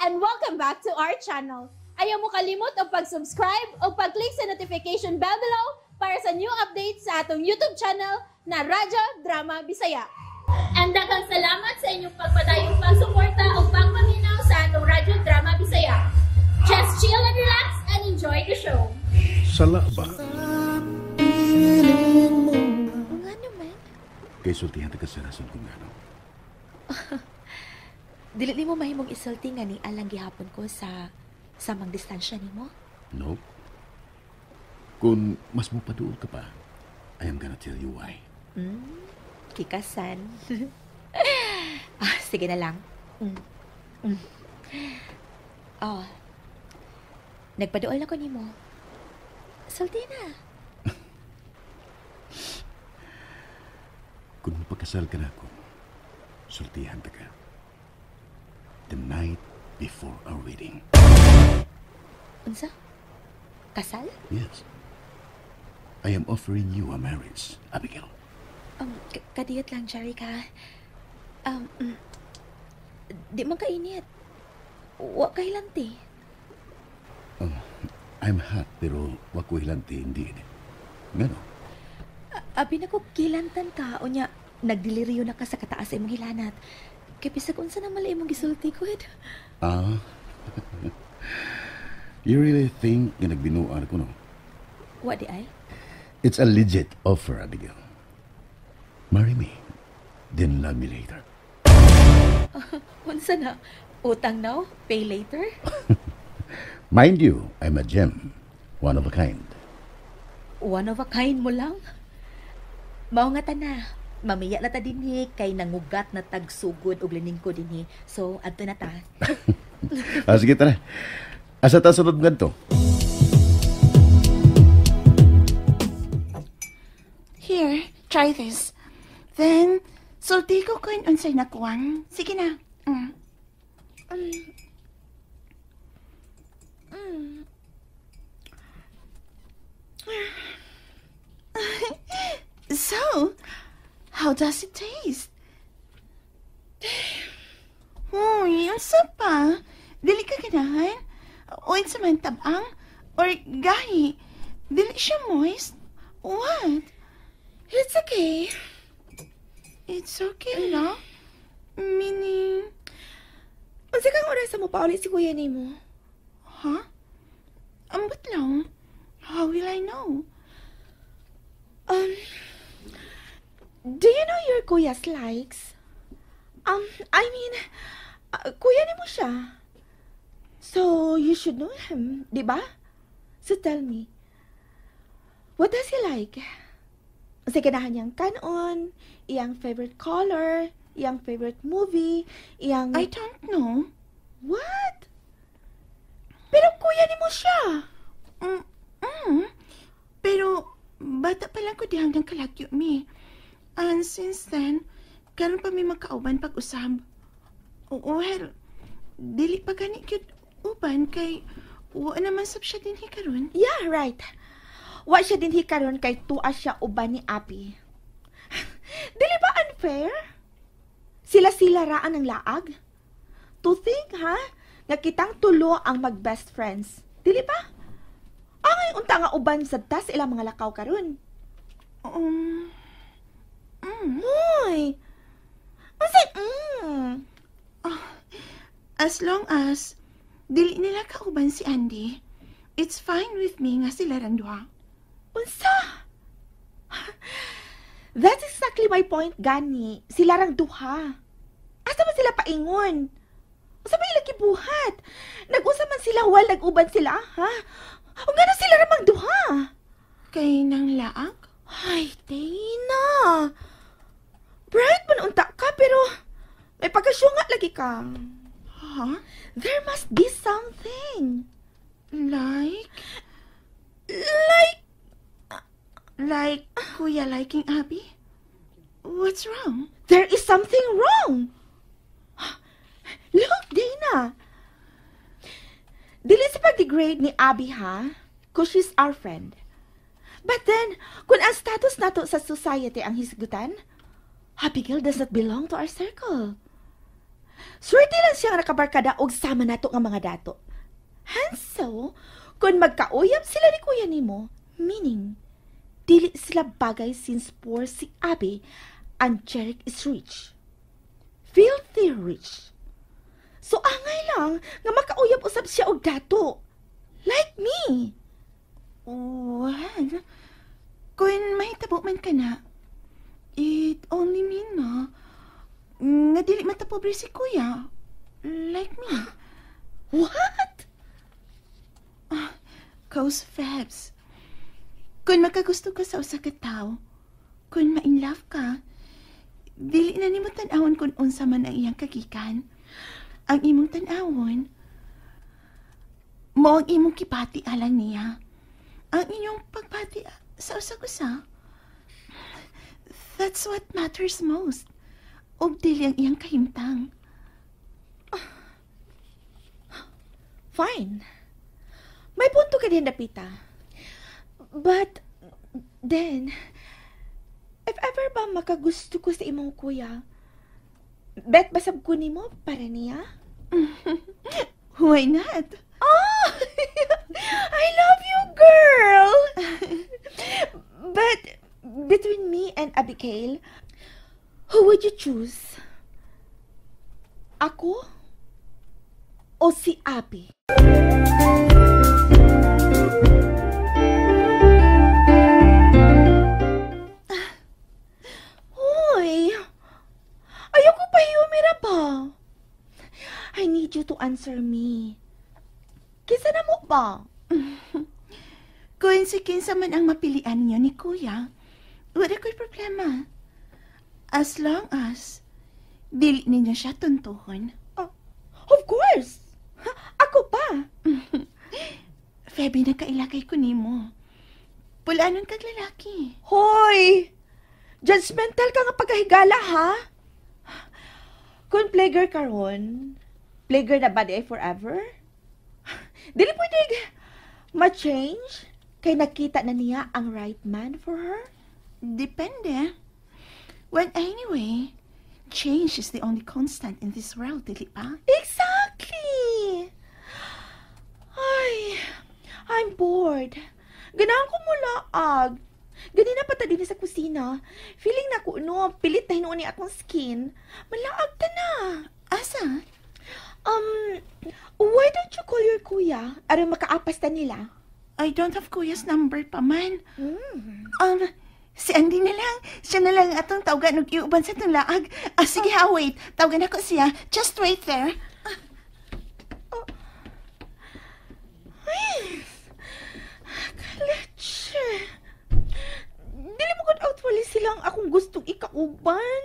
and welcome back to our channel. Ayaw mo kalimot o pag-subscribe o pag-click sa notification bell below para sa new updates sa atong YouTube channel na Radyo Drama Bisaya. And daghang salamat sa inyong pagpadayong pagsuporta o pagpaminaw sa atong Radyo Drama Bisaya. Just chill and relax and enjoy the show. Sala ba? Nga naman. Kay sultihan ta kasarasan kung ano. Dili ni mo mahimong isulti nga ni alang gihapon ko sa samang distansya ni mo? No. Kung mas mo paduol ka pa, I am gonna tell you why. Kikasan. Sige na lang. Oh. Nagpaduol na ko ni mo. Sulti na. Kung mapagkasal ka na ako, sultihan ta ka. The night before our wedding. Unsa? Kasal? Yes. I am offering you a marriage, Abigail. Kadiyot lang, Jarika. Di man kainit. Wa kailanti. I'm hot, pero wako hilanti indeed. Ngano? Abi na ko kilantan ka. O niya, nagdeliryo na ka sa kataas imong hilanat. Kaya pisag unsa na mali imong gisulti ko. You really think na nagbinuan ko, no? What di ay? It's a legit offer, Abigail. Marry me, then love me later. Unsa na? Utang now? Pay later? Mind you, I'm a gem. One of a kind. One of a kind mo lang? Mao nga ta na. Mamiya na ta dinhi kay nangugat na tagsugod og lining ko dinhi. So, adto na ta. Sige, tara. Asa ta sunod nga to? Here, try this. Then, sulti ko kung unsay nakuwang. Sige na. So, how does it taste? Uy, unsa pa? Dili ka ganahan? O unsa man tabang? Or gahi? Dili siya moist? What? It's okay. It's okay, no? Meaning... Unsa kang oras sa mo paulit si kuya nimo? Huh? Ambot lang. How will I know? Do you know your kuya's likes? I mean, kuya ni mo siya. So, you should know him, di ba? So tell me, what does he like? Sa ganahan niyang kanon, iyang favorite color, iyang favorite movie, iyang... I don't know. What? Pero kuya ni mo siya. Pero, bata pa lang ko dihang ng kalagyo mi. And since then, karon pa may magkauban pag-usab. Well, dili pa gani cute uban kay wa naman sab siya dinhi karon. Yeah, right. Wa siya din hikaron kay tuwa siya uban ni Api. Dili ba unfair? Sila-sila raan ang laag. To think, ha? Nga kitang tulo ang mag-best friends. Dili ba? Angay unta nga uban sa tas ilang mga lakaw karon. Hoy. Unsay As long as dili nila kauban si Andy, it's fine with me nga sila rang duha. Unsa? That's exactly my point, gani. Sila rang duha. Asa man sila paingon? Unsa ba ilang gibuhat? Nag-usa man sila while nag-uban sila, ha? Ung gano sila ramang duha? Kay nang laag? Ay, Dana. Bright man unta ka, pero may pagkasyunga lagi ka. Huh? There must be something. Like Kuya liking Abby? What's wrong? There is something wrong. Look, Dana. Dili sa pag-degrade ni Abby, ha? Cause she's our friend. But then, kung ang status nato sa society ang hisgutan, Abigail does not belong to our circle. Swerte lang siya nga nakabarkada og sama nato nga mga dato. And so, kung magkauyab sila ni kuya nimo, meaning, dili sila bagay since poor si Abby and Jeric is rich. Filthy rich. So, angay lang nga makauyab usab siya og dato. Like me. Well, kung mahitabo man ka na, it only mean nga dili matapobre si kuya. Like me. What? Cause Febs, kung makagusto ka sa usa ka tawo, kung ma-in love ka, dili na nimo tan-awon kung unsa man ang iyang kagikan. Ang imong tan-awon, mo ang imong kipati alang niya. Ang inyong pagpati sa usa-usa. That's what matters most. Og dili ang iyang kahimtang. Fine. May punto ka din, Dapita. But, then, if ever ba makagusto ko sa imong kuya, bet basab ko nimo para niya? Why not? Oh! I love you, girl! But, between me and Abigail, who would you choose? Ako? O si Abby? Hoy! Ayoko pa humira pa. I need you to answer me. Kisa na mo ba? Kung si kinsa man ang mapilian niyo ni kuya, wala ko'y problema. As long as dili ninyo siya tuntuhon. Of course! Ako pa! Feby, nagkailagay ko nimo. Pulanon kag lalaki. Hoy! Judgmental ka nga pagkahigala, ha? Kung playgirl ka ron, playgirl na ba di forever? Dili pwede ma-change kay nakita na niya ang right man for her? Depende. Well, anyway, change is the only constant in this world, dili ba? Exactly! Ay, I'm bored. Ganahan ko mo laag. Ganina pa ta din sa kusina. Feeling na ko, no, pilit na hinuon ni akong skin. Malaag ta na. Asa? Why don't you call your kuya? Aron makaapas ta nila. I don't have kuya's number pa man. Si Andy na lang. Siya na lang atong tawagan og iuban sa itong laag. Sige ha, wait. Tawagan ako siya. Just wait there. Ay, kaleche. Dili mo kung outwali silang akong gustong ikauban.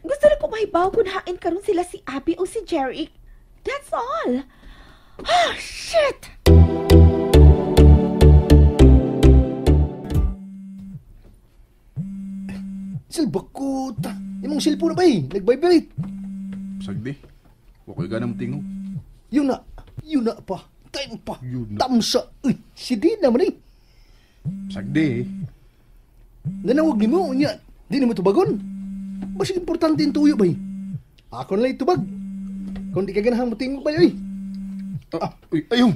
Gusto na ko mahibaw kung hain karon sila si Abby o si Jeric. That's all. Ah, shit! Silbakot! Imong silpo na ba eh? Nag-vibrate. Sagdi. Wakoy ganang tingog. Yun na pa. Time pa. Yun na. Tamsa. Uy, si Di naman eh. Sagdi. Nanawag ni mo, niya. Di na mo tubagon. Mas importante yung tuyo ba eh? Ako na lang itubag. Kung di ka ganahan mo tingog ba eh? Uy, ayong.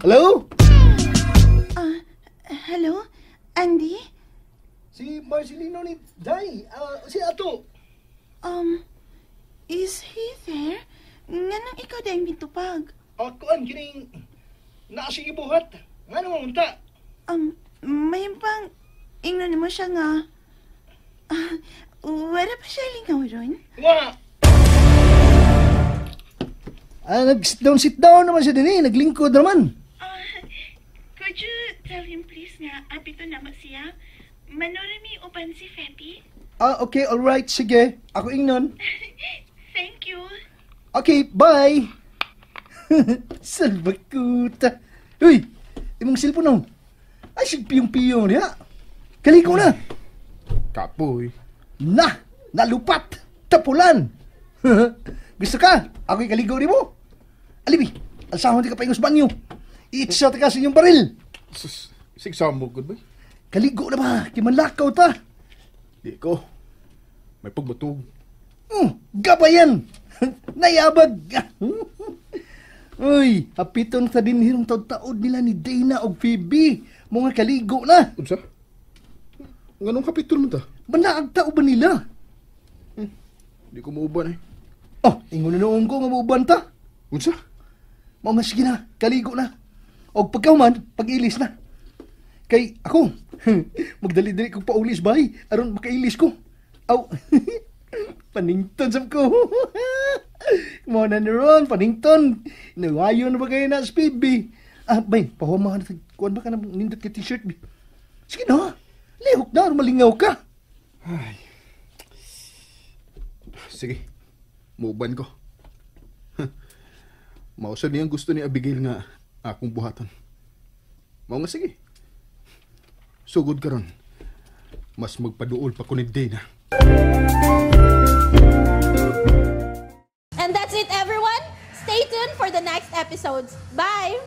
Hello? Hello? Andy? Si Marcelino ni Day. Si Ato. Is he there? Nga nang ikaw dahil mitupag. Ako ang kining naasig ibuhat. Nga naman unta. May bang ingnan mo siya nga. Wala pa siya lingaw ron? Nga! Nag-sit down naman siya din eh. Naglingkod naman. Could you tell him please nga, apito naman siya? Manorami uban si Feby? Okay, alright. Sige. Ako ingnon. Thank you. Okay, bye! Salbakuta. Uy! Imong cellphone no? Ay, sigpiyong-piyong niya. Kaliko na. Kapoy. Nalupat. Tapulan. Gusto ka? Ako'y kaligo ni mo. Alibi, alsahon di ka paingos banyo. Iitsa ka sa inyong baril. Sigsamo ko ba? Kaligo na ba? Kimanlakaw ta. Di ko. May pagbatog. Gabayan. Nayabag! Uy, hapiton sa dinhirong taod-taod nila ni Dana o Phoebe. Mga kaligo na. Unsa? Nganong kapitol man ta? Banaag tao ba nila? Di ko mauban eh. Oh, ingon na noong ko nga mauban ta. Unsa? Mao nga sige na, kaligo na. O pagkahuman, pag-ilis na. Kay ako, magdali-dali kong paulis bay, aron makailis ko. Aw, panington sab ko. Mo na ron, panington. Nawayo na ba kayo na speed, bi? Ah, bay, pahumahan na, kuhan ba ka na nindot ka t-shirt, bi? Sige na, lihok na, malingaw ka. Ay. Sige, mauban ko. Mausad niyang gusto ni Abigail nga akong buhaton. Mao nga sige. Sugod karon. Mas magpaduol pa ko ni Dana. And that's it, everyone. Stay tuned for the next episodes. Bye!